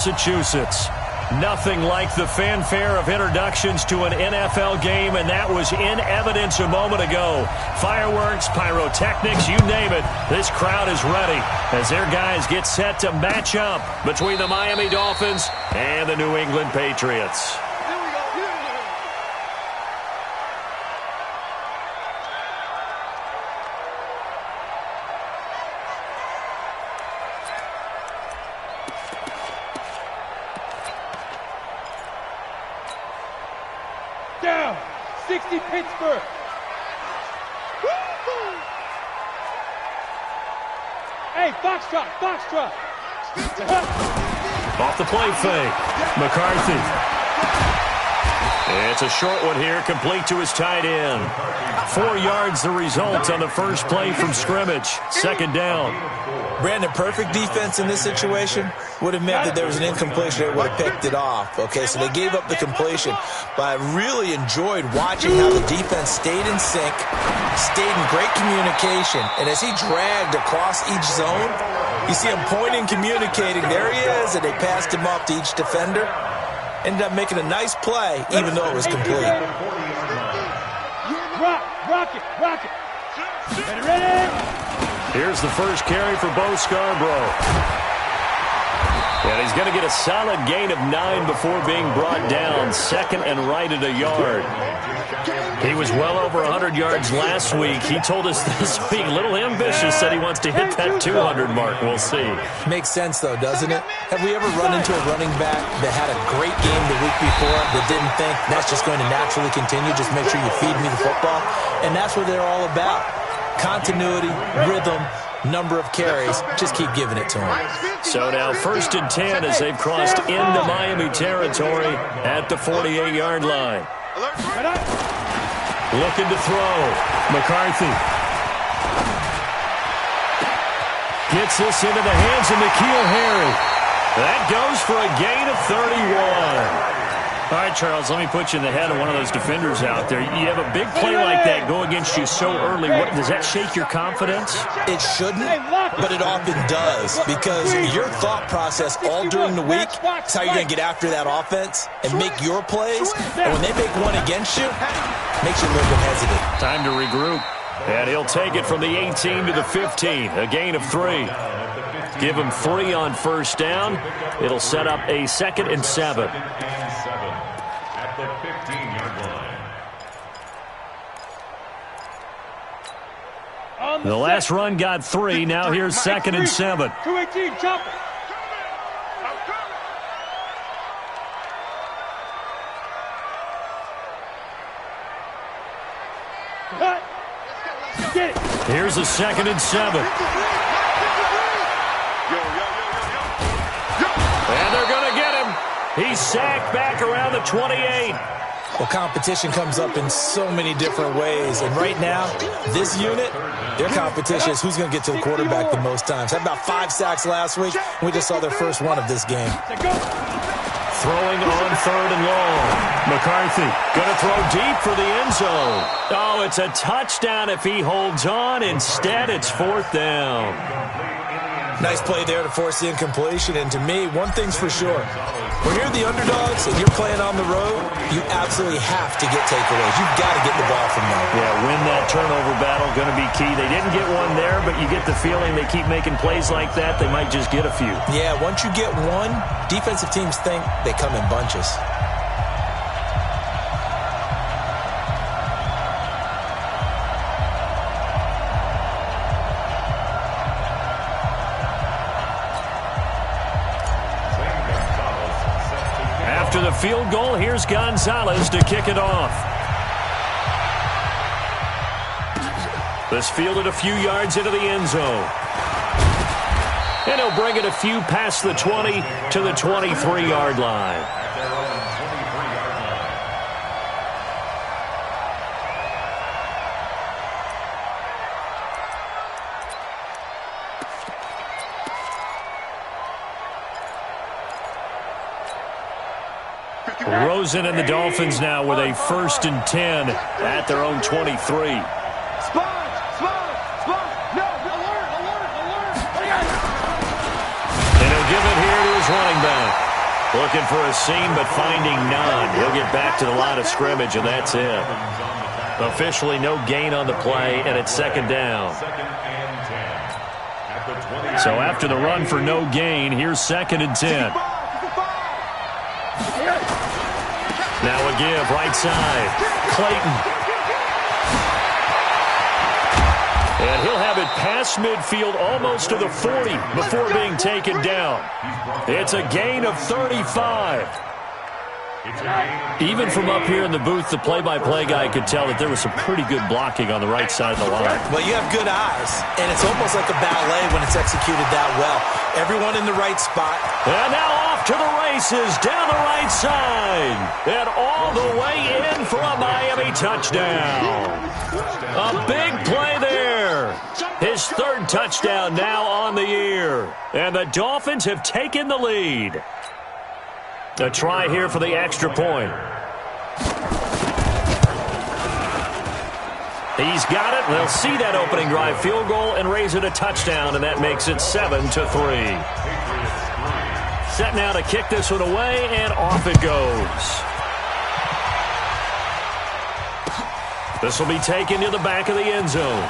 Massachusetts. Nothing like the fanfare of introductions to an NFL game, and that was in evidence a moment ago. Fireworks, pyrotechnics, you name it. This crowd is ready as their guys get set to match up between the Miami Dolphins and the New England Patriots. Down, 60 Pittsburgh. Hey, Foxtrot, Foxtrot. Off the play fake. McCarthy. It's a short one here, complete to his tight end. 4 yards the result on the first play from scrimmage. Second down. Brandon, perfect defense in this situation would have meant that there was an incompletion that would have picked it off. Okay, so they gave up the completion, but I really enjoyed watching how the defense stayed in sync, stayed in great communication, and as he dragged across each zone, you see him pointing, communicating. There he is, and they passed him off to each defender. Ended up making a nice play, even though it was complete. Rock it. Ready? Here's the first carry for Bo Scarborough. And he's going to get a solid gain of 9 before being brought down. Second and right at a yard. He was well over 100 yards last week. He told us this week, a little ambitious, said he wants to hit that 200 mark. We'll see. Makes sense, though, doesn't it? Have we ever run into a running back that had a great game the week before that didn't think that's just going to naturally continue? Just make sure you feed me the football. And that's what they're all about. Continuity, rhythm, number of carries. Just keep giving it to him. So now 1st and 10 as they've crossed into Miami territory at the 48-yard line. Looking to throw. McCarthy. Gets this into the hands of N'Keal Harry. That goes for a gain of 31. All right, Charles, let me put you in the head of one of those defenders out there. You have a big play like that go against you so early. Does that shake your confidence? It shouldn't, but it often does, because your thought process all during the week is how you're going to get after that offense and make your plays. And when they make one against you, it makes you a little bit hesitant. Time to regroup. And he'll take it from the 18 to the 15, a gain of 3. Give him 3 on first down. It'll set up a 2nd and 7. At the 15-yard line. The last run got 3. Now here's 2nd and 7. 218, chop it. Get it. Here's a 2nd and 7. And they're going to get him. He's sacked back around the 28. Well, competition comes up in so many different ways. And right now, this unit, their competition is who's going to get to the quarterback the most times. Had about 5 sacks last week. We just saw their first one of this game. Throwing on 3rd and long. McCarthy going to throw deep for the end zone. Oh, it's a touchdown if he holds on. Instead, it's 4th down. Nice play there to force the incompletion. And to me, one thing's for sure. When you're the underdogs and you're playing on the road, you absolutely have to get takeaways. You've got to get the ball from them. Yeah, win that turnover battle, going to be key. They didn't get one there, but you get the feeling they keep making plays like that, they might just get a few. Yeah, once you get one, defensive teams think they come in bunches. After the field goal, here's Gonzalez to kick it off. This fielded a few yards into the end zone. And he'll bring it a few past the 20 to the 23-yard line. Rosen and the Dolphins now with a 1st and 10 at their own 23. Spot! No, alert! And he'll give it here to his running back. Looking for a seam, but finding none. He'll get back to the line of scrimmage, and that's it. Officially no gain on the play, and it's second down. So after the run for no gain, here's second and 10. Now a give, right side. Clayton. And he'll have it past midfield almost to the 40 before being taken down. It's a gain of 35. Even from up here in the booth, the play-by-play guy could tell that there was some pretty good blocking on the right side of the line. Well, you have good eyes, and it's almost like a ballet when it's executed that well. Everyone in the right spot. And now off to the races, down the right side. And all the way in for a Miami touchdown. A big play there. His third touchdown now on the year. And the Dolphins have taken the lead. A try here for the extra point. He's got it. They'll see that opening drive field goal and raise it a touchdown, and that makes it 7-3. Set now to kick this one away, and off it goes. This will be taken to the back of the end zone.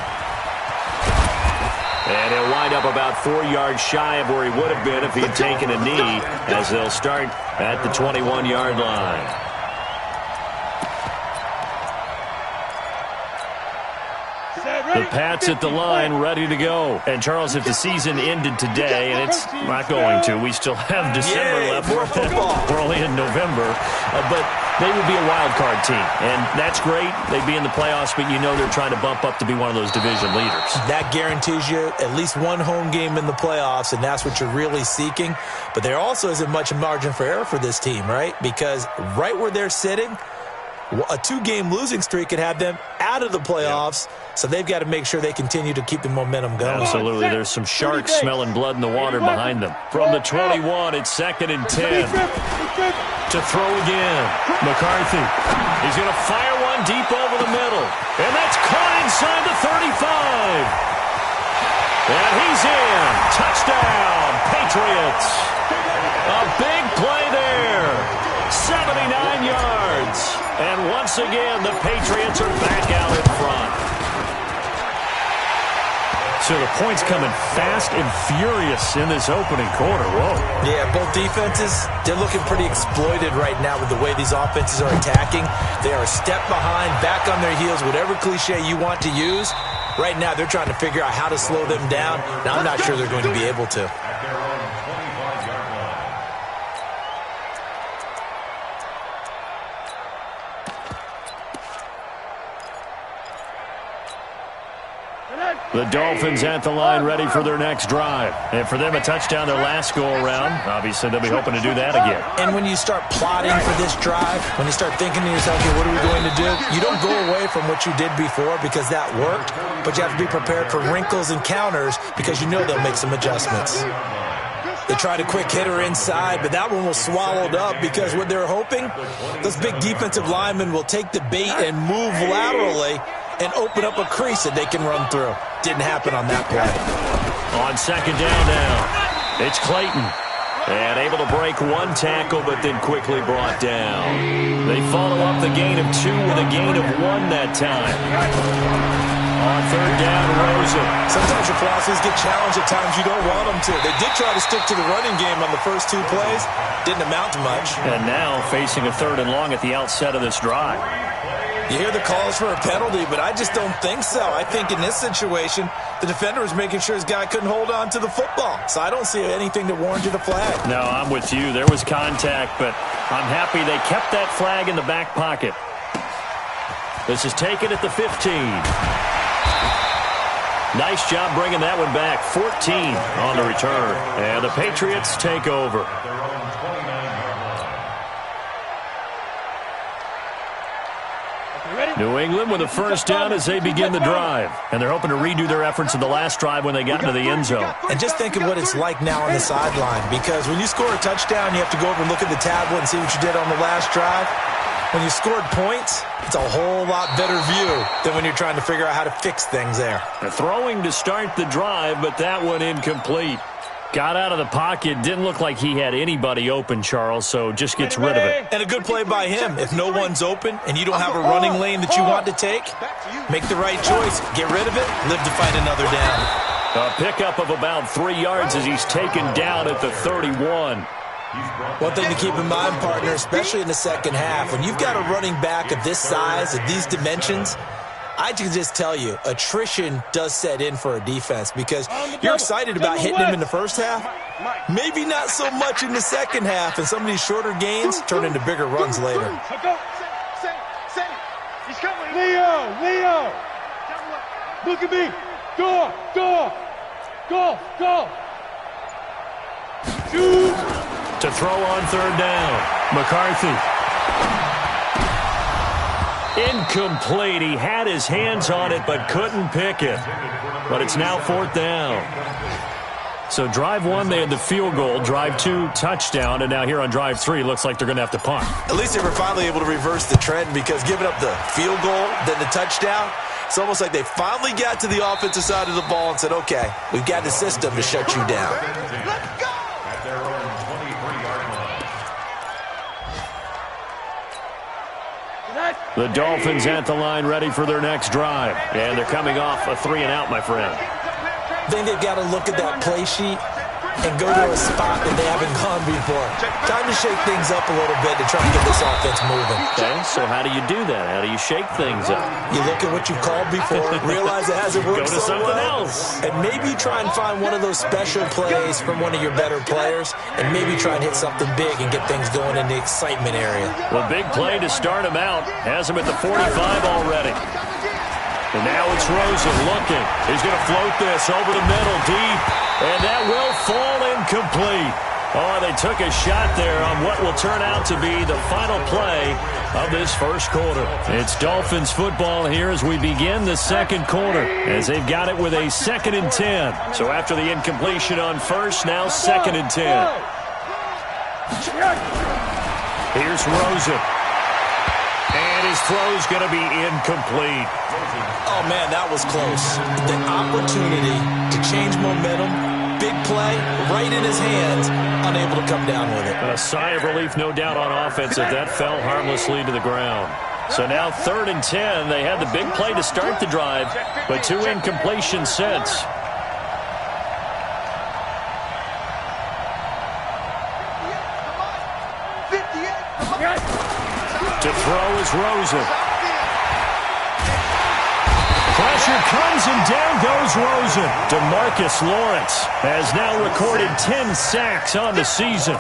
And he'll wind up about 4 yards shy of where he would have been if he had taken a knee, as they'll start at the 21-yard line. The Pats at the line, ready to go. And, Charles, if the season ended today, and it's not going to, we still have December left. More football. We're only in November. But they would be a wild card team. And that's great. They'd be in the playoffs, but you know they're trying to bump up to be one of those division leaders. That guarantees you at least one home game in the playoffs, and that's what you're really seeking. But there also isn't much margin for error for this team, right? Because right where they're sitting, a 2-game losing streak could have them out of the playoffs, so they've got to make sure they continue to keep the momentum going. Absolutely. There's some sharks smelling blood in the water behind them. From the 21, it's second and 10. To throw again. McCarthy. He's going to fire one deep over the middle. And that's caught inside the 35. And he's in. Touchdown, Patriots. A big play there. 79 yards. And once again, the Patriots are back out in front. So the points coming fast and furious in this opening quarter. Whoa. Yeah, both defenses, they're looking pretty exploited right now with the way these offenses are attacking. They are a step behind, back on their heels, whatever cliche you want to use. Right now, they're trying to figure out how to slow them down. Now, I'm not sure they're going to be able to. The Dolphins at the line ready for their next drive. And for them, a touchdown their last go-around. Obviously, they'll be hoping to do that again. And when you start plotting for this drive, when you start thinking to yourself, okay, what are we going to do? You don't go away from what you did before because that worked, but you have to be prepared for wrinkles and counters because you know they'll make some adjustments. They tried a quick hitter inside, but that one was swallowed up because what they're hoping, those big defensive linemen will take the bait and move laterally and open up a crease that they can run through. Didn't happen on that play. On second down now, it's Clayton. And able to break one tackle, but then quickly brought down. They follow up the gain of 2 with a gain of 1 that time. On third down, Rosen. Sometimes your philosophies get challenged at times you don't want them to. They did try to stick to the running game on the first 2 plays. Didn't amount to much. And now facing a third and long at the outset of this drive. You hear the calls for a penalty, but I just don't think so. I think in this situation, the defender was making sure his guy couldn't hold on to the football. So I don't see anything that warranted a flag. No, I'm with you. There was contact, but I'm happy they kept that flag in the back pocket. This is taken at the 15. Nice job bringing that one back. 14 on the return. And the Patriots take over. New England with a first down as they begin the drive. And they're hoping to redo their efforts in the last drive when they got into the end zone. And just think of what it's like now on the sideline. Because when you score a touchdown, you have to go over and look at the tablet and see what you did on the last drive. When you scored points, it's a whole lot better view than when you're trying to figure out how to fix things there. They're throwing to start the drive, but that one incomplete. Got out of the pocket. Didn't look like he had anybody open, Charles, so just gets rid of it. And a good play by him. If no one's open and you don't have a running lane that you want to take, make the right choice. Get rid of it. Live to fight another down. A pickup of about 3 yards as he's taken down at the 31. One thing to keep in mind, partner, especially in the second half, when you've got a running back of this size, of these dimensions, I can just tell you, attrition does set in for a defense because you're excited about hitting him in the first half. Maybe not so much in the second half, and some of these shorter gains turn into bigger runs later. Leo! Look at me! Go! Shoot! To throw on third down, McCarthy. Incomplete. He had his hands on it but couldn't pick it. But it's now fourth down. So drive one, they had the field goal. Drive two, touchdown. And now here on drive three, looks like they're going to have to punt. At least they were finally able to reverse the trend because giving up the field goal, then the touchdown, it's almost like they finally got to the offensive side of the ball and said, okay, we've got the system to shut you down. Let's go! At their own 23-yard line. The Dolphins at the line ready for their next drive. And they're coming off a 3-and-out, my friend. I think they've got to look at that play sheet and go to a spot that they haven't gone before. Time to shake things up a little bit to try to get this offense moving. Okay, so how do you do that? How do you shake things up? You look at what you've called before, realize it hasn't worked Go to so something well, else. and maybe try and find one of those special plays from one of your better players, and maybe try and hit something big and get things going in the excitement area. The big play to start him out has him at the 45 already. And now it's Rosen looking. He's going to float this over the middle deep. And that will fall incomplete. Oh, they took a shot there on what will turn out to be the final play of this first quarter. It's Dolphins football here as we begin the second quarter, as they've got it with a 2nd and 10. So after the incompletion on first, now 2nd and 10. Here's Rosen. And his throw's going to be incomplete. Oh, man, that was close. The opportunity to change momentum, big play, right in his hands, unable to come down with it. A sigh of relief, no doubt, on offense if that fell harmlessly to the ground. So now 3rd and 10. They had the big play to start the drive, but 2 incompletions since. To throw is Rosen. Pressure comes and down goes Rosen. DeMarcus Lawrence has now recorded 10 sacks on the season.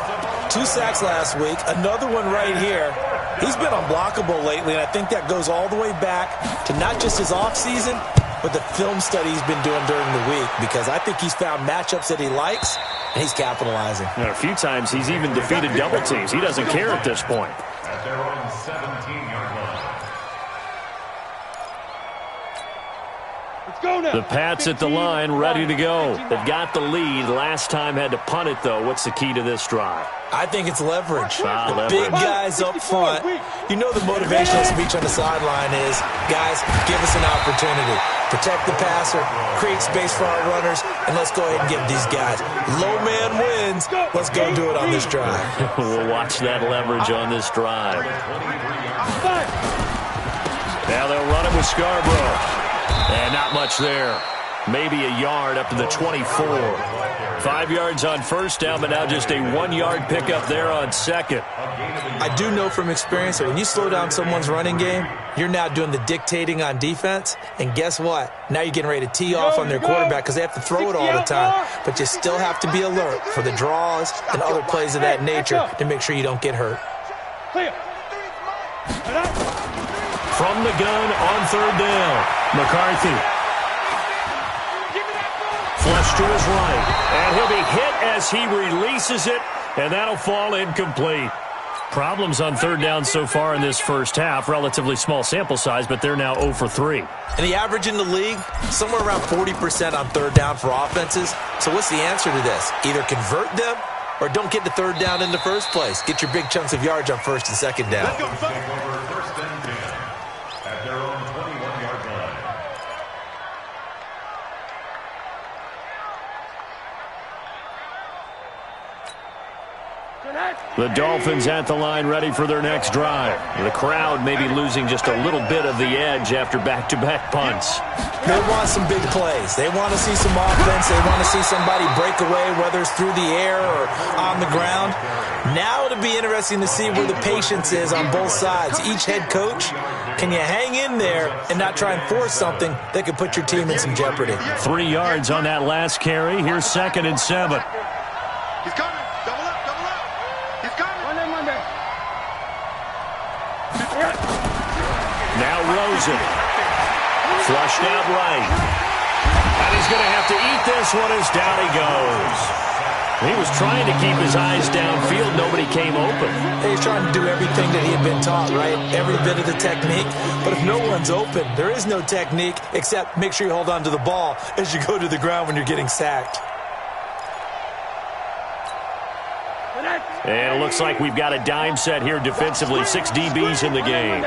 2 sacks last week, another one right here. He's been unblockable lately, and I think that goes all the way back to not just his offseason, but the film study he's been doing during the week, because I think he's found matchups that he likes, and he's capitalizing. And a few times he's even defeated double teams. He doesn't care at this point. At their own 17-yard line. The Pats at the line, ready to go. They've got the lead. Last time had to punt it, though. What's the key to this drive? I think it's leverage. The Leverage. big guys up front. You know the motivational speech on the sideline is, guys, give us an opportunity. Protect the passer, create space for our runners, and let's go ahead and give these guys. Low man wins. Let's go do it on this drive. We'll watch that leverage on this drive. Now they'll run it with Scarborough. And not much there. Maybe a yard up to the 24. 5 yards on first down, but now just a 1-yard pickup there on second. I do know from experience that when you slow down someone's running game, you're now doing the dictating on defense. And guess what? Now you're getting ready to tee off on their quarterback because they have to throw it all the time. But you still have to be alert for the draws and other plays of that nature to make sure you don't get hurt. From the gun on third down, McCarthy. Flush to his right, and he'll be hit as he releases it, and that'll fall incomplete. Problems on third down so far in this first half. Relatively small sample size, but they're now 0 for 3. And the average in the league, somewhere around 40% on third down for offenses. So what's the answer to this? Either convert them or don't get the third down in the first place. Get your big chunks of yards on first and second down. Take over first and 10 at their own 21-yard line. The Dolphins at the line ready for their next drive. The crowd may be losing just a little bit of the edge after back-to-back punts. They want some big plays. They want to see some offense. They want to see somebody break away, whether it's through the air or on the ground. Now it'll be interesting to see where the patience is on both sides. Each head coach, can you hang in there and not try and force something that could put your team in some jeopardy? 3 yards on that last carry. Here's 2nd and 7. He's coming. Double up, double up. He's coming. Monday. Now Rosen. Flushed out right. And he's going to have to eat this one as down he goes. He was trying to keep his eyes downfield. Nobody came open. He's trying to do everything that he had been taught, right? Every bit of the technique. But if no one's open, there is no technique except make sure you hold on to the ball as you go to the ground when you're getting sacked. And it looks like we've got a dime set here defensively. 6 DBs in the game.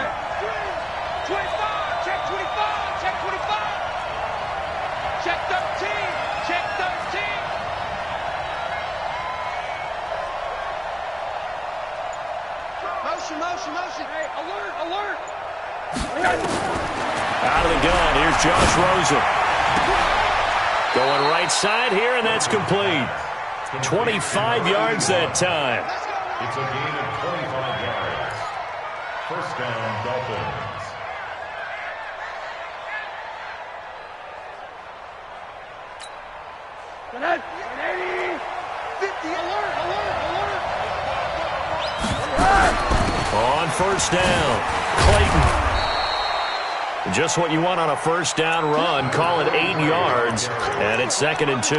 Motion. Hey, alert. Out of the gun, here's Josh Rosen. Going right side here, and that's complete. 25 yards that time. It's a gain of 25 yards. First down, Dolphins. Good. 50, alert. On first down, Clayton. Just what you want on a first down run. Call it 8 yards, and it's 2nd and 2.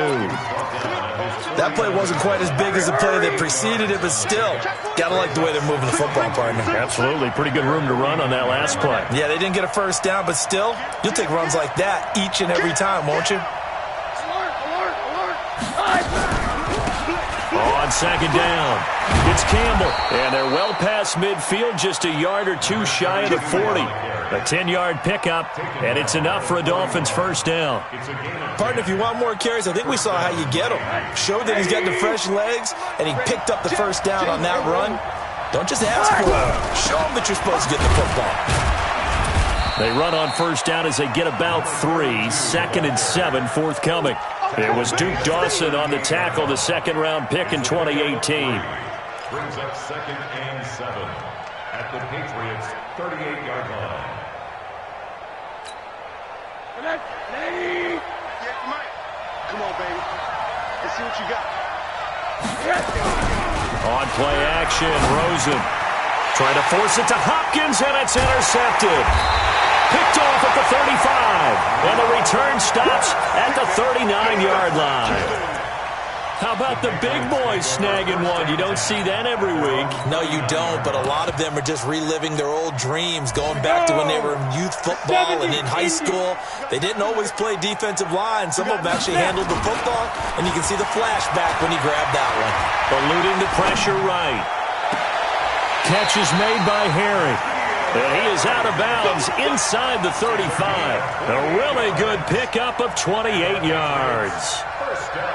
That play wasn't quite as big as the play that preceded it, but still, gotta like the way they're moving the football, partner. Absolutely. Pretty good room to run on that last play. Yeah, they didn't get a first down, but still, you'll take runs like that each and every time, won't you? On 2nd down, it's Campbell. And they're well past midfield, just a yard or two shy of the 40. A 10-yard pickup, and it's enough for a Dolphins first down. Partner, if you want more carries, I think we saw how you get him. Showed that he's got the fresh legs, and he picked up the first down on that run. Don't just ask for it. Show him that you're supposed to get the football. They run on first down as they get about 3. 2nd and 7 forthcoming. It was Duke Dawson on the tackle, the second-round pick in 2018. Brings up 2nd and 7 at the Patriots' 38-yard line. Come on, baby. Let's see what you got. On play action, Rosen trying to force it to Hopkins, and it's intercepted. Picked off at the 35, and the return stops at the 39-yard line. How about the big boys snagging one? You don't see that every week. No, you don't, but a lot of them are just reliving their old dreams, going back to when they were in youth football and in high school. They didn't always play defensive line. Some of them actually handled the football, and you can see the flashback when he grabbed that one. Eluding the pressure right. Catch is made by Harry. And he is out of bounds inside the 35. A really good pickup of 28 yards.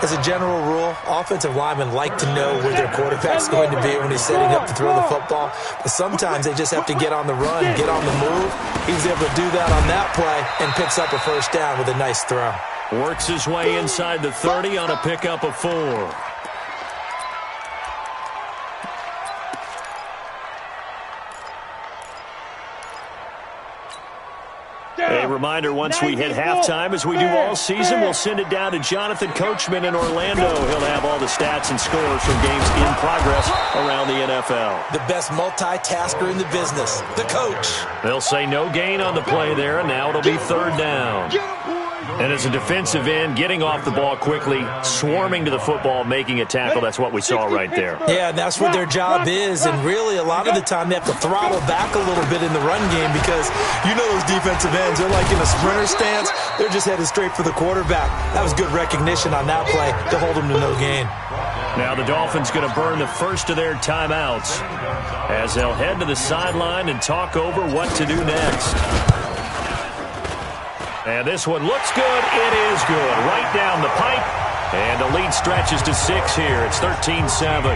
As a general rule, offensive linemen like to know where their quarterback's going to be when he's setting up to throw the football. But sometimes they just have to get on the run, get on the move. He was able to do that on that play and picks up a first down with a nice throw. Works his way inside the 30 on a pickup of 4. A reminder, once we hit halftime, as we do all season, we'll send it down to Jonathan Coachman in Orlando. He'll have all the stats and scores from games in progress around the NFL. The best multitasker in the business, the coach. They'll say no gain on the play there, and now it'll be 3rd down. And as a defensive end, getting off the ball quickly, swarming to the football, making a tackle, that's what we saw right there. Yeah, and that's what their job is, and really a lot of the time they have to throttle back a little bit in the run game because you know those defensive ends, they're like in a sprinter stance, they're just headed straight for the quarterback. That was good recognition on that play to hold them to no gain. Now the Dolphins going to burn the first of their timeouts as they'll head to the sideline and talk over what to do next. And this one looks good. It is good. Right down the pipe. And the lead stretches to 6 here. It's 13-7.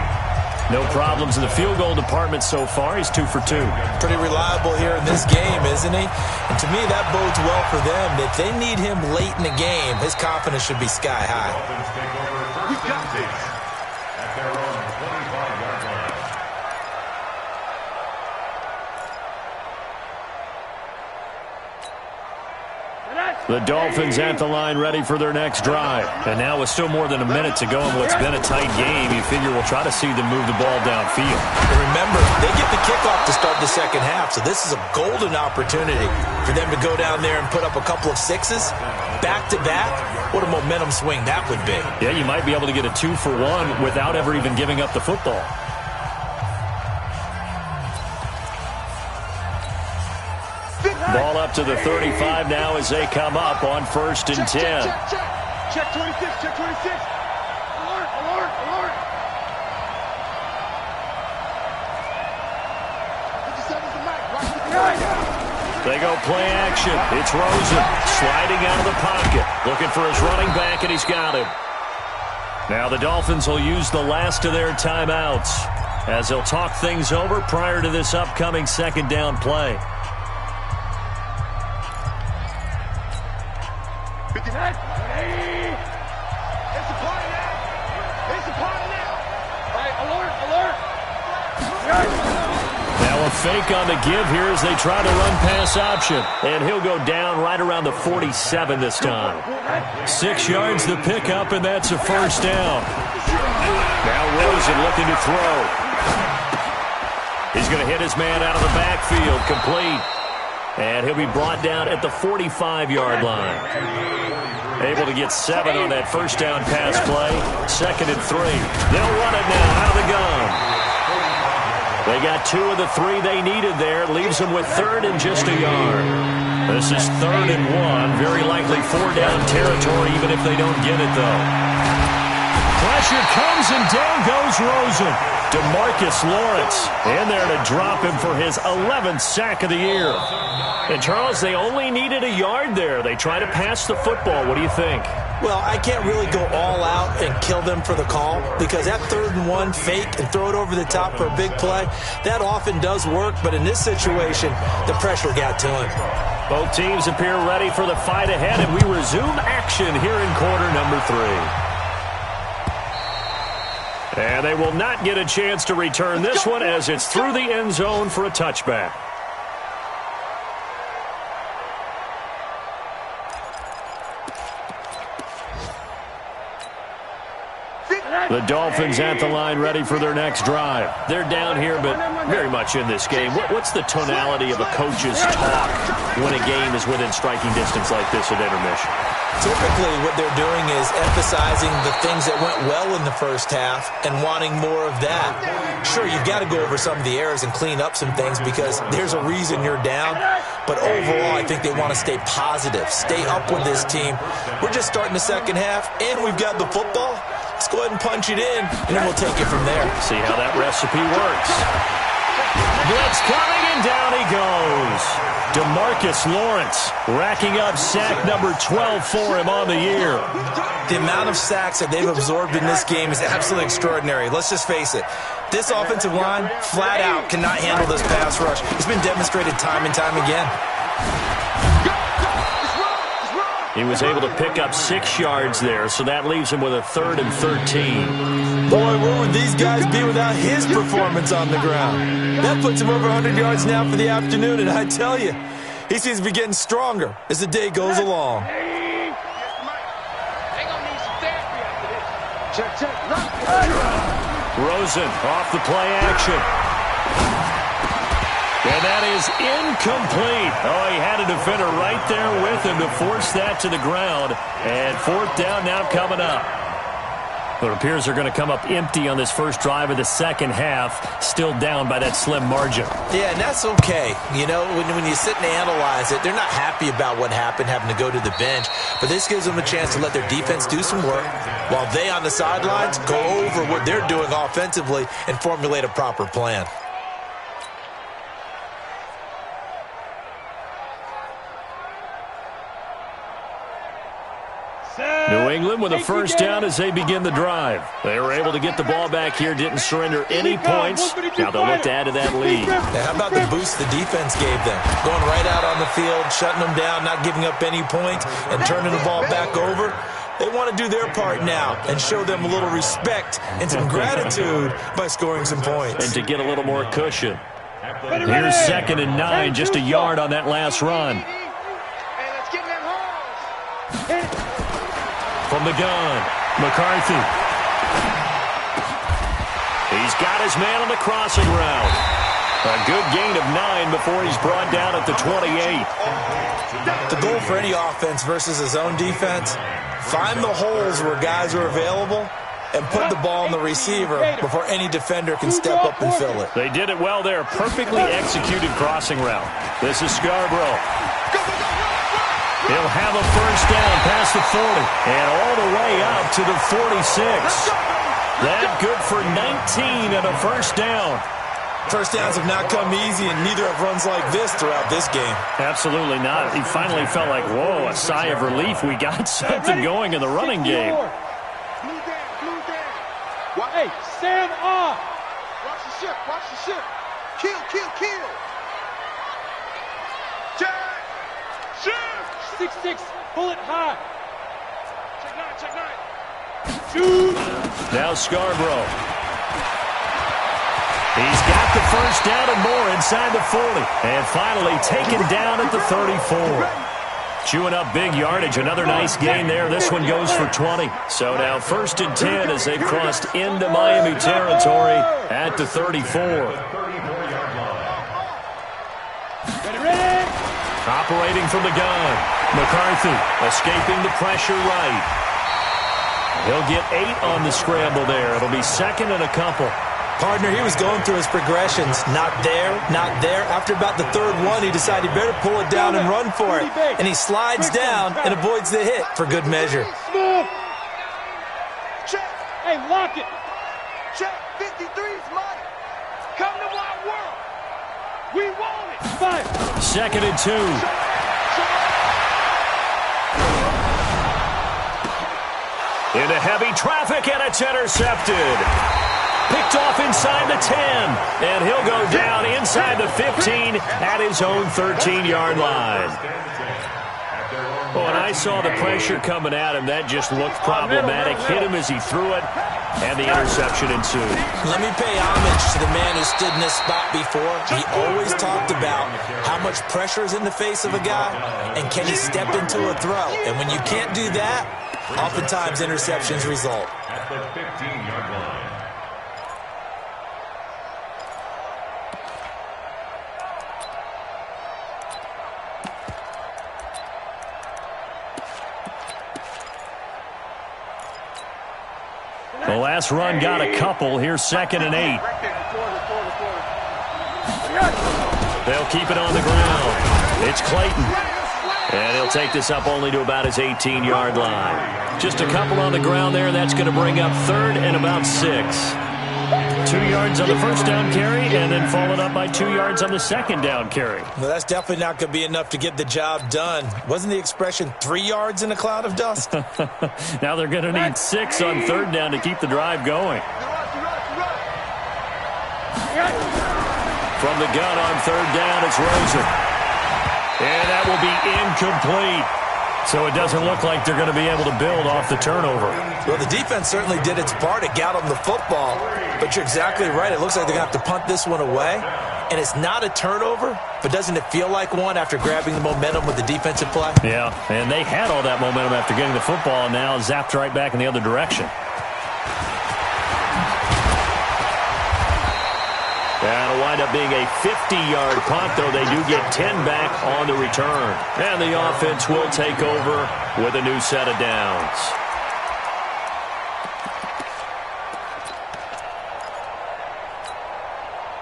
No problems in the field goal department so far. He's 2 for 2. Pretty reliable here in this game, isn't he? And to me, that bodes well for them. If they need him late in the game, his confidence should be sky high. Dolphins take over first and 10 at their own 25-yard line. The Dolphins at the line ready for their next drive. And now with still more than a minute to go in what's been a tight game, you figure we'll try to see them move the ball downfield. And remember, they get the kickoff to start the second half, so this is a golden opportunity for them to go down there and put up a couple of sixes back-to-back. What a momentum swing that would be. Yeah, you might be able to get a 2-for-1 without ever even giving up the football. Ball up to the 35 now as they come up on 1st and 10. Check 26, check 26. Alert, alert, alert. 57's the mic, right to the guy. They go play action. It's Rosen sliding out of the pocket, looking for his running back, and he's got him. Now the Dolphins will use the last of their timeouts as they'll talk things over prior to this upcoming second down play. 59. It's a party now. It's a party now. All right, alert, alert. Now a fake on the give here as they try to run pass option. And he'll go down right around the 47 this time. 6 yards the pickup, and that's a first down. Now Rosen looking to throw. He's going to hit his man out of the backfield, complete. And he'll be brought down at the 45-yard line. Able to get 7 on that first down pass play. 2nd and 3. They'll run it now out of the gun. They got 2 of the 3 they needed there. Leaves them with 3rd and just a yard. This is 3rd and 1. Very likely 4-down territory even if they don't get it, though. Pressure comes and down goes Rosen. DeMarcus Lawrence in there to drop him for his 11th sack of the year. And, Charles, they only needed a yard there. They try to pass the football. What do you think? Well, I can't really go all out and kill them for the call because that 3rd and 1 fake and throw it over the top for a big play, that often does work. But in this situation, the pressure got to him. Both teams appear ready for the fight ahead, and we resume action here in quarter number 3. And they will not get a chance to return this one as it's through the end zone for a touchback. The Dolphins at the line ready for their next drive. They're down here, but very much in this game. What's the tonality of a coach's talk when a game is within striking distance like this at intermission? Typically, what they're doing is emphasizing the things that went well in the first half and wanting more of that. Sure, you've got to go over some of the errors and clean up some things because there's a reason you're down. But overall, I think they want to stay positive, stay up with this team. We're just starting the second half, and we've got the football. Let's go ahead and punch it in, and then we'll take it from there. See how that recipe works. Blitz coming, and down he goes. DeMarcus Lawrence racking up sack number 12 for him on the year. The amount of sacks that they've absorbed in this game is absolutely extraordinary. Let's just face it. This offensive line, flat out, cannot handle this pass rush. It's been demonstrated time and time again. He was able to pick up 6 yards there, so that leaves him with a 3rd and 13. Boy, where would these guys be without his performance on the ground? That puts him over 100 yards now for the afternoon, and I tell you, he seems to be getting stronger as the day goes along. Rosen off the play action. And that is incomplete. Oh, he had a defender right there with him to force that to the ground. And 4th down now coming up. But it appears they're going to come up empty on this first drive of the second half, still down by that slim margin. Yeah, and that's okay. You know, when you sit and analyze it, they're not happy about what happened, having to go to the bench. But this gives them a chance to let their defense do some work while they on the sidelines go over what they're doing offensively and formulate a proper plan. New New England with a first down as they begin the drive. They were able to get the ball back here, didn't surrender any points. Now they'll look to add to that lead. How about the boost the defense gave them? Going right out on the field, shutting them down, not giving up any points, and turning the ball back over. They want to do their part now and show them a little respect and some gratitude by scoring some points. And to get a little more cushion. Here's 2nd and 9, just a yard on that last run. From the gun, McCarthy. He's got his man on the crossing route. A good gain of 9 before he's brought down at the 28. The goal for any offense versus his own defense, find the holes where guys are available and put the ball on the receiver before any defender can step up and fill it. They did it well there. Perfectly executed crossing route. This is Scarborough. He'll have a first down past the 40 and all the way up to the 46. That good for 19 and a first down. First downs have not come easy, and neither have runs like this throughout this game. Absolutely not. He finally felt like, whoa, a sigh of relief. We got something going in the running game. Hey, Sam off. Watch the ship, watch the ship. Kill, kill, kill. Jack, ship. 6-6, bullet high. Check 9, check 9. Shoot. Now Scarborough. He's got the first down and more inside the 40. And finally taken down at the 34. Chewing up big yardage. Another nice gain there. This one goes for 20. So now 1st and 10 as they've crossed into Miami territory at the 34. Ready. Operating from the gun. McCarthy escaping the pressure right. He'll get 8 on the scramble there. It'll be 2nd and a couple. Partner, he was going through his progressions. Not there, not there. After about the 3rd one, he decided better pull it down and run for it. And he slides down and avoids the hit for good measure. Smooth. Check. Hey, lock it. Check. 53's mine. Come to my world. We want it. 5. 2nd and 2. Into heavy traffic, and it's intercepted. Picked off inside the 10, and he'll go down inside the 15 at his own 13-yard line. When I saw the pressure coming at him, that just looked problematic. Hit him as he threw it, and the interception ensued. Let me pay homage to the man who stood in this spot before. He always talked about how much pressure is in the face of a guy, and can he step into a throw. And when you can't do that, oftentimes interceptions result. At the 15-yard line. The last run got a couple. Here's 2nd and 8. They'll keep it on the ground. It's Clayton. And he'll take this up only to about his 18-yard line. Just a couple on the ground there. That's going to bring up 3rd and about 6. 2 yards on the first down carry, and then followed up by 2 yards on the second down carry. Well, that's definitely not going to be enough to get the job done. Wasn't the expression 3 yards in a cloud of dust? Now they're going to need 6 on 3rd down to keep the drive going. From the gun on 3rd down, it's Rosen. And that will be incomplete. So it doesn't look like they're going to be able to build off the turnover. Well, the defense certainly did its part. It got them the football. But you're exactly right. It looks like they're going to have to punt this one away. And it's not a turnover, but doesn't it feel like one after grabbing the momentum with the defensive play? Yeah, and they had all that momentum after getting the football, and now zapped right back in the other direction. That'll wind up being a 50-yard punt, though they do get 10 back on the return. And the offense will take over with a new set of downs.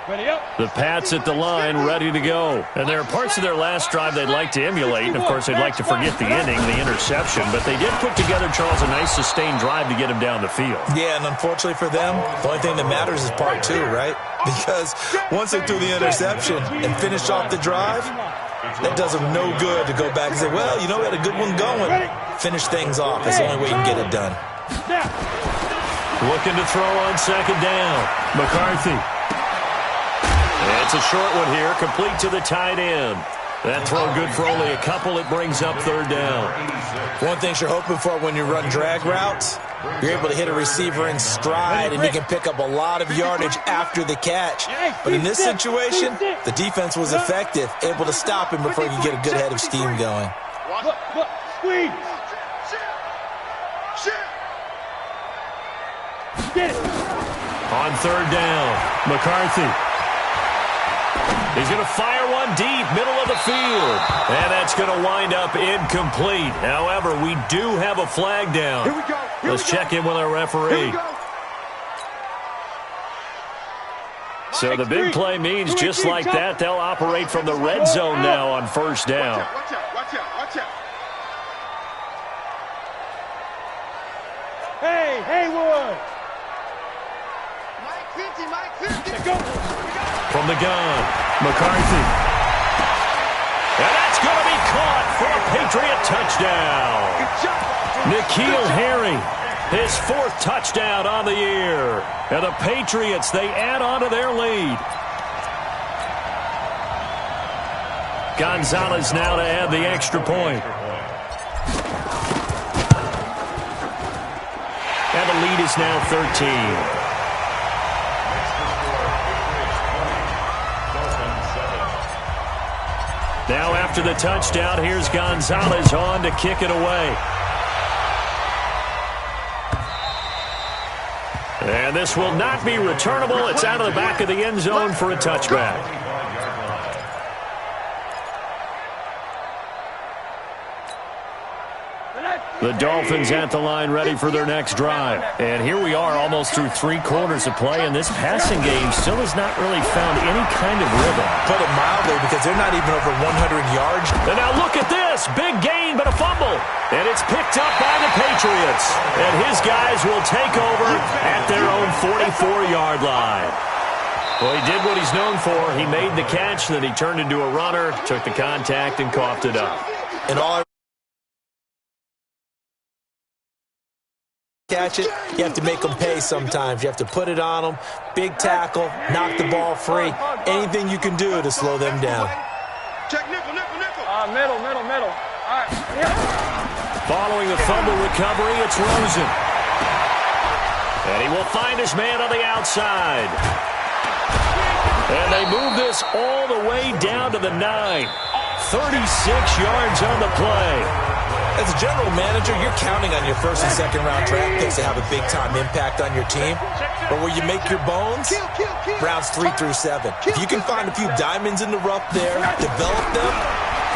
Ready up. The Pats at the line, ready to go. And there are parts of their last drive they'd like to emulate. And, of course, they'd like to forget the ending, the interception. But they did put together, Charles, a nice sustained drive to get him down the field. Yeah, and unfortunately for them, the only thing that matters is part 2, right? Because once they threw the interception and finished off the drive, That does them no good to go back and say, well, you know, we had a good one going. Finish things off. That's the only way you can get it done. Looking to throw on second down. McCarthy. It's a short one here, complete to the tight end. That throw good for only a couple. It brings up third down. One thing you're hoping for when you run drag routes, you're able to hit a receiver in stride, and you can pick up a lot of yardage after the catch. But in this situation, the defense was effective, able to stop him before he could get a good head of steam going. Look, squeeze. Get it. On third down, McCarthy. He's going to fire one deep, middle of the field. And that's going to wind up incomplete. However, we do have a flag down. Here we go. Let's check in with our referee. So the big play means just like that, they'll operate from the red zone now on first down. Watch out. Hey, Haywood. Mike 50. Go. From the gun, McCarthy. And that's going to be caught for a Patriot touchdown. N'Keal Harry, his fourth touchdown on the year. And the Patriots, they add on to their lead. Gonzalez now to add the extra point. And the lead is now 13. Now after the touchdown, here's Gonzalez on to kick it away. And this will not be returnable. It's out of the back of the end zone for a touchback. The Dolphins at the line ready for their next drive. And here we are almost through 3 quarters of play, and this passing game still has not really found any kind of rhythm. Put it mildly, because they're not even over 100 yards. And now look at this. Big gain, but a fumble. And it's picked up by the Patriots. And his guys will take over at their own 44-yard line. Well, he did what he's known for. He made the catch, then he turned into a runner, took the contact, and coughed it up. And all catch it, you have to make them pay sometimes. You have to put it on them. Big tackle, knock the ball free. Anything you can do to slow them down. Check nickel. Middle. All right. Following the fumble recovery, it's Rosen. And he will find his man on the outside. And they move this all the way down to the 9. 36 yards on the play. As a general manager, you're counting on your first and second round draft picks to have a big-time impact on your team. But where you make your bones, rounds 3 through 7. If you can find a few diamonds in the rough there, develop them,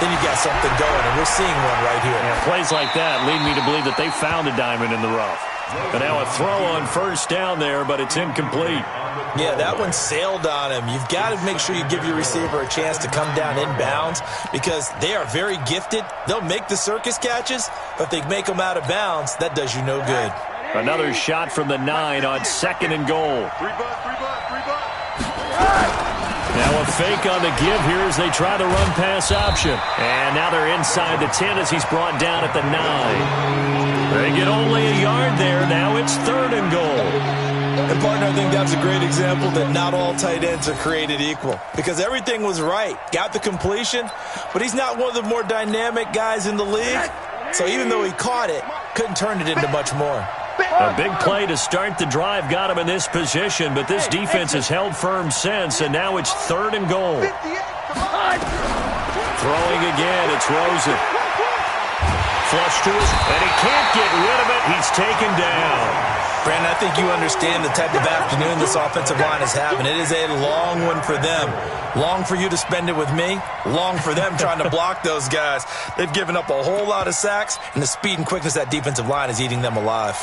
then you got something going, and we're seeing one right here. Yeah, plays like that lead me to believe that they found a diamond in the rough. And now a throw on first down there, but it's incomplete. Yeah, that one sailed on him. You've got to make sure you give your receiver a chance to come down inbounds because they are very gifted. They'll make the circus catches, but if they make them out of bounds, that does you no good. Another shot from the 9 on second and goal. 3 bucks. Now a fake on the give here as they try the run pass option. And now they're inside the 10 as he's brought down at the 9. They get only a yard there. Now it's third and goal. And, partner, I think that's a great example that not all tight ends are created equal because everything was right. Got the completion, but he's not one of the more dynamic guys in the league. So even though he caught it, couldn't turn it into much more. A big play to start the drive got him in this position, but this defense has held firm since, and now it's third and goal. Throwing again, it's Rosen. Flush to us, and he can't get rid of it. He's taken down. Brandon, I think you understand the type of afternoon this offensive line is having. It is a long one for them. Long for you to spend it with me. Long for them trying to block those guys. They've given up a whole lot of sacks, and the speed and quickness of that defensive line is eating them alive.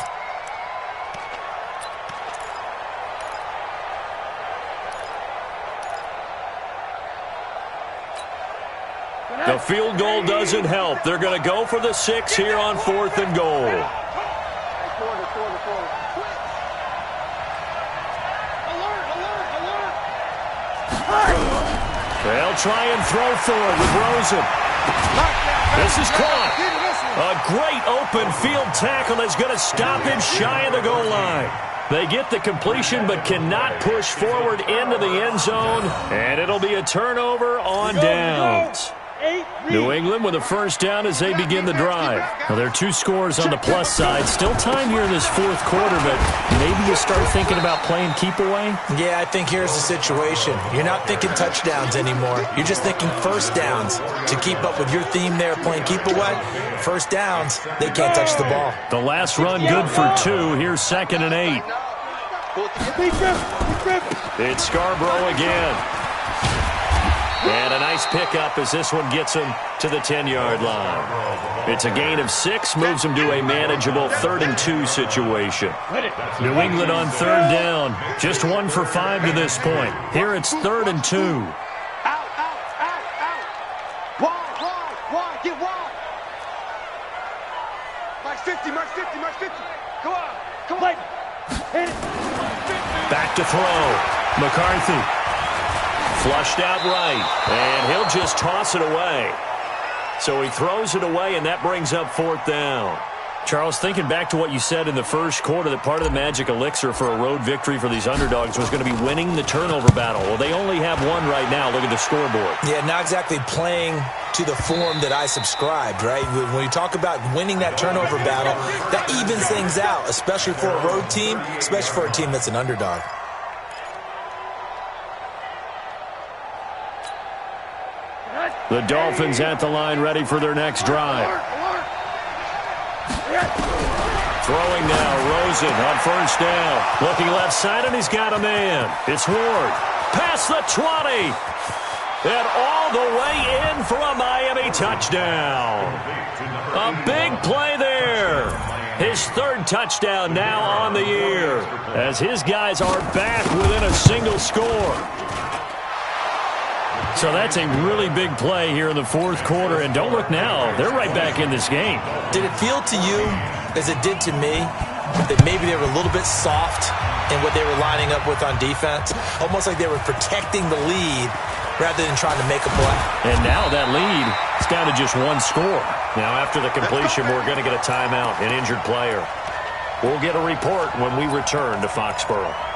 The field goal doesn't help. They're going to go for the 6 here on fourth and goal. They'll try and throw for it with Rosen. This is caught. A great open field tackle is going to stop him shy of the goal line. They get the completion but cannot push forward into the end zone, and it'll be a turnover on downs. New England with a first down as they begin the drive. Now, there are 2 scores on the plus side. Still time here in this fourth quarter, but maybe you start thinking about playing keep away? Yeah, I think here's the situation. You're not thinking touchdowns anymore. You're just thinking first downs. To keep up with your theme there, playing keep away, first downs, they can't touch the ball. The last run good for 2. Here's 2nd and 8. It's Scarborough again. And a nice pickup as this one gets him to the 10-yard line. It's a gain of 6, moves him to a manageable 3rd and 2 situation. New England on 3rd down. Just 1 for 5 to this point. Here it's 3rd and 2. Out. Wide, get wide. Mark 50. Come on. Hit it. Back to throw. McCarthy. Flushed out right, and he'll just toss it away. So he throws it away, and that brings up 4th down. Charles, thinking back to what you said in the first quarter, that part of the magic elixir for a road victory for these underdogs was going to be winning the turnover battle. Well, they only have 1 right now. Look at the scoreboard. Yeah, not exactly playing to the form that I subscribed, right? When you talk about winning that turnover battle, that evens things out, especially for a road team, especially for a team that's an underdog. The Dolphins at the line, ready for their next drive. Throwing now, Rosen on first down. Looking left side, and he's got a man. It's Ward. Past the 20. And all the way in for a Miami touchdown. A big play there. His 3rd touchdown now on the year, as his guys are back within a single score. So that's a really big play here in the fourth quarter. And don't look now, they're right back in this game. Did it feel to you, as it did to me, that maybe they were a little bit soft in what they were lining up with on defense? Almost like they were protecting the lead rather than trying to make a play. And now that lead is down to just 1 score. Now after the completion, we're going to get a timeout, an injured player. We'll get a report when we return to Foxborough.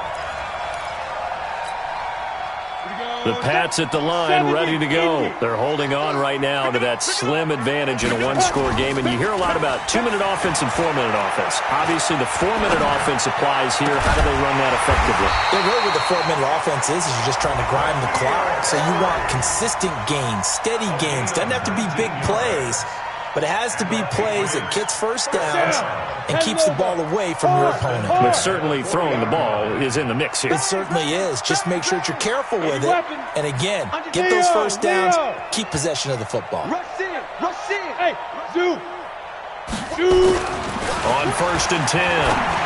The Pats at the line, ready to go. They're holding on right now to that slim advantage in a 1-score game. And you hear a lot about 2-minute offense and 4-minute offense. Obviously, the 4-minute offense applies here. How do they run that effectively? The way with the 4-minute offense is you're just trying to grind the clock. So you want consistent gains, steady gains. Doesn't have to be big plays, but it has to be plays that gets first downs and keeps the ball away from your opponent. But certainly throwing the ball is in the mix here. It certainly is. Just make sure that you're careful with it. And again, get those first downs, keep possession of the football. Rush in. Hey, shoot. On 1st and 10,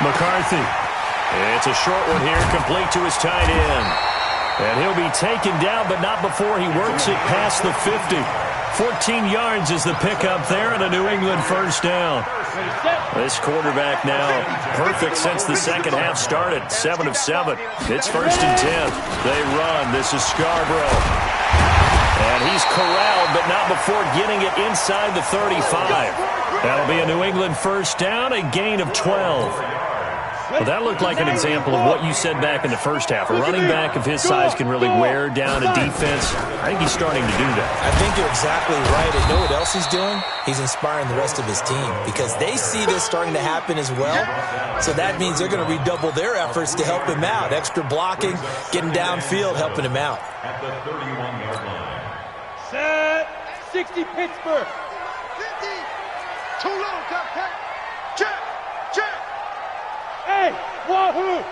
McCarthy. It's a short one here, complete to his tight end. And he'll be taken down, but not before he works it past the 50. 14 yards is the pickup there, and a New England first down. This quarterback now perfect since the second half started. 7 of 7. It's 1st and 10. They run. This is Scarborough. And he's corralled, but not before getting it inside the 35. That'll be a New England first down, a gain of 12. Well, that looked like an example of what you said back in the first half. A running back of his size can really wear down a defense. I think he's starting to do that. I think you're exactly right. And know what else he's doing? He's inspiring the rest of his team because they see this starting to happen as well. So that means they're going to redouble their efforts to help him out. Extra blocking, getting downfield, helping him out. At the 31-yard line. Set. 60 Pittsburgh. 50. Too low, Captain. Check. Hey, wahoo!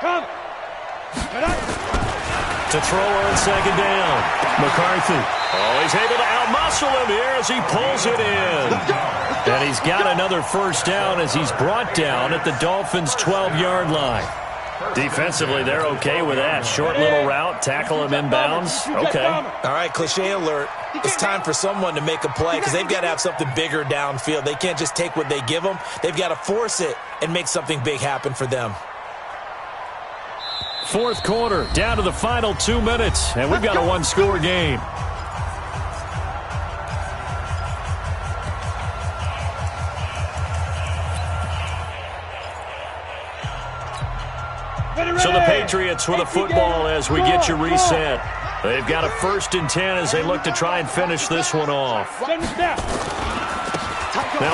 Come. To throw on 2nd down. McCarthy. Oh, he's able to outmuscle him here as he pulls it in. And he's got another first down as he's brought down at the Dolphins' 12-yard line. Defensively, they're okay with that. Short little route, tackle him inbounds. Okay. All right, cliche alert. It's time for someone to make a play because they've got to have something bigger downfield. They can't just take what they give them. They've got to force it and make something big happen for them. Fourth quarter, down to the final 2 minutes, and we've got a one-score game. So the Patriots with a football as we get you reset. They've got a 1st and 10 as they look to try and finish this one off. Now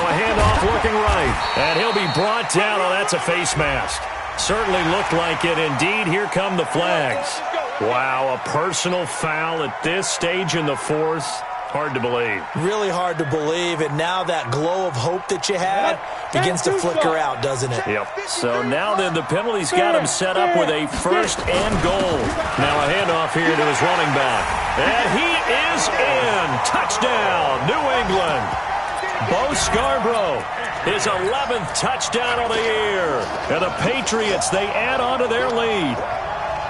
a handoff looking right, and he'll be brought down. Oh, that's a face mask. Certainly looked like it. Indeed, here come the flags. Wow, a personal foul at this stage in the fourth. Hard to believe. Really hard to believe, and now that glow of hope that you had begins to flicker out, doesn't it? Yep. So now then the penalty's got him set up with a 1st and goal. Now a handoff here to his running back. And he is in. Touchdown, New England. Bo Scarborough, his 11th touchdown of the year. And the Patriots, they add on to their lead.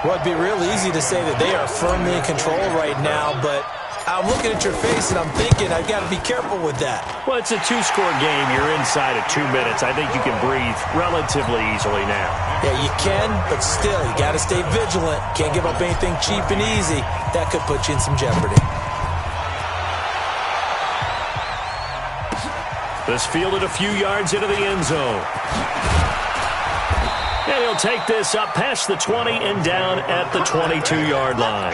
Well, it'd be real easy to say that they are firmly in control right now, but I'm looking at your face and I'm thinking I've got to be careful with that. Well, it's a 2-score game. You're inside of 2 minutes. I think you can breathe relatively easily now. Yeah, you can, but still, you got to stay vigilant. Can't give up anything cheap and easy. That could put you in some jeopardy. This fielded a few yards into the end zone. And he'll take this up past the 20 and down at the 22-yard line.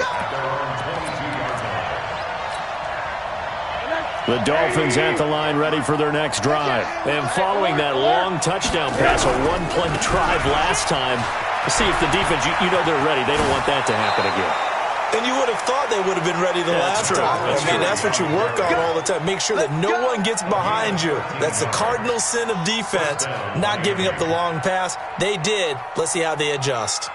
The Dolphins at the line ready for their next drive. And following that long touchdown pass, a one-play drive last time, see if the defense, you know they're ready. They don't want that to happen again. And you would have thought they would have been ready the last time. That's what you work on all the time. Make sure that no one gets behind you. That's the cardinal sin of defense, not giving up the long pass. They did. Let's see how they adjust.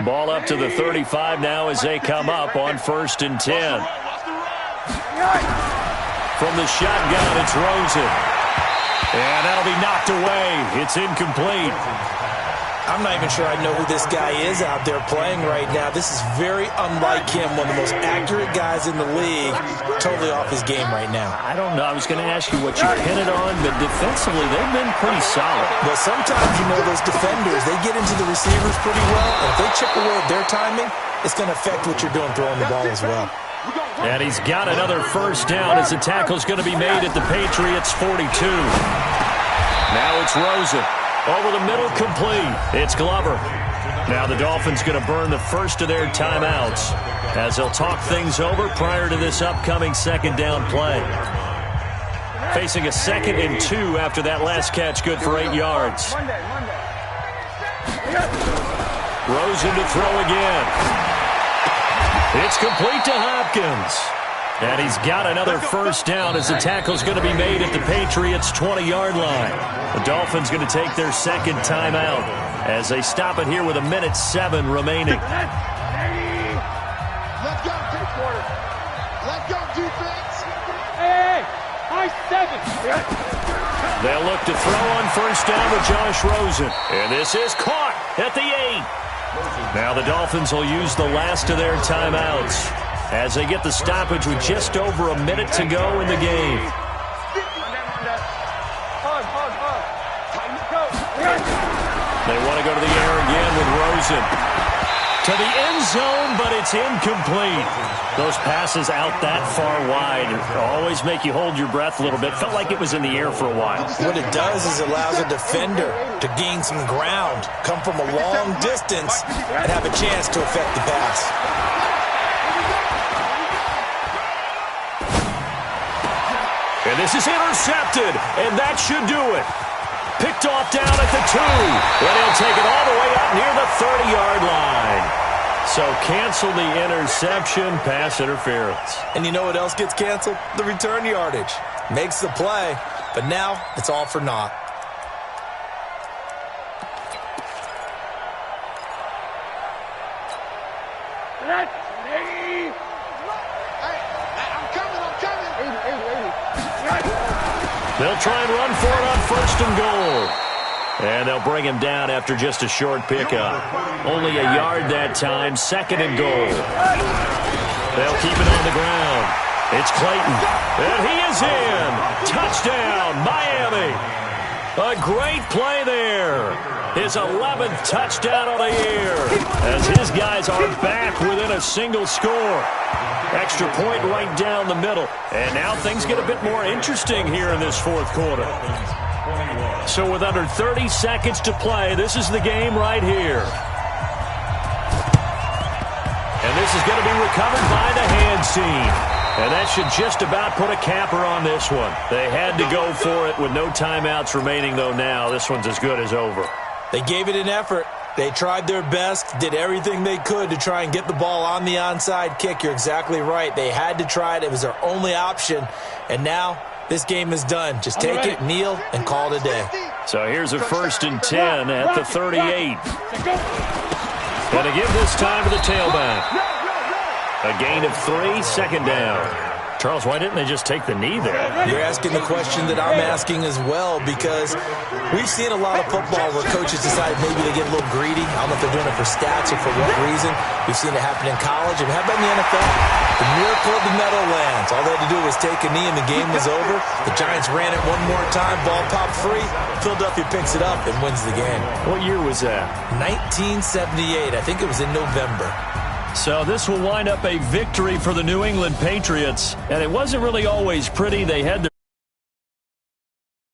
Ball up to the 35 now as they come up on 1st and 10. From the shotgun, it's Rosen. And that'll be knocked away. It's incomplete. I'm not even sure I know who this guy is out there playing right now. This is very unlike him, one of the most accurate guys in the league. Totally off his game right now. I don't know. I was going to ask you what you pin it on, but defensively, they've been pretty solid. But sometimes, those defenders, they get into the receivers pretty well. And if they chip away at their timing, it's going to affect what you're doing throwing the ball as well. And he's got another 1st down as the tackle's going to be made at the Patriots' 42. Now it's Rosen. Over the middle, complete. It's Glover. Now the Dolphins going to burn the first of their timeouts as they'll talk things over prior to this upcoming 2nd down play. Facing a 2nd and 2 after that last catch, good for 8 yards. Rosen to throw again. It's complete to Hopkins. And he's got another 1st down as the tackle's going to be made at the Patriots' 20-yard line. The Dolphins going to take their 2nd timeout as they stop it here with 1:07 remaining. Let's go, three-quarter. Let's go, defense. Hey, high 7. They'll look to throw on 1st down with Josh Rosen. And this is caught at the 8. Now the Dolphins will use the last of their timeouts as they get the stoppage with just over a minute to go in the game. They want to go to the air again with Rosen. To the end zone, but it's incomplete. Those passes out that far wide always make you hold your breath a little bit. Felt like it was in the air for a while. What it does is it allows a defender to gain some ground, come from a long distance, and have a chance to affect the pass. And this is intercepted, and that should do it. Picked off down at the 2, and he'll take it all the way up near the 30-yard line. So cancel the interception, pass interference. And you know what else gets canceled? The return yardage. Makes the play, but now it's all for naught. They'll try and run for it on 1st and goal. And they'll bring him down after just a short pickup. Only a yard that time, 2nd and goal. They'll keep it on the ground. It's Clayton. And he is in. Touchdown, Miami. A great play there. His 11th touchdown of the year as his guys are back within a single score. Extra point right down the middle. And now things get a bit more interesting here in this fourth quarter. So with under 30 seconds to play, this is the game right here. And this is going to be recovered by the hands team. And that should just about put a capper on this one. They had to go for it with no timeouts remaining, though now. This one's as good as over. They gave it an effort. They tried their best, did everything they could to try and get the ball on the onside kick. You're exactly right. They had to try it. It was their only option. And now this game is done. Just take it, kneel, and call it a day. So here's a 1st and 10 at the 38. And to give this time to the tailback. A gain of 3, 2nd down. Charles, why didn't they just take the knee there? You're asking the question that I'm asking as well, because we've seen a lot of football where coaches decide maybe they get a little greedy. I don't know if they're doing it for stats or for what reason. We've seen it happen in college. And how about in the NFL? The miracle of the Meadowlands. All they had to do was take a knee and the game was over. The Giants ran it one more time. Ball popped free. Philadelphia picks it up and wins the game. What year was that? 1978. I think it was in November. So this will wind up a victory for the New England Patriots. And it wasn't really always pretty. They had their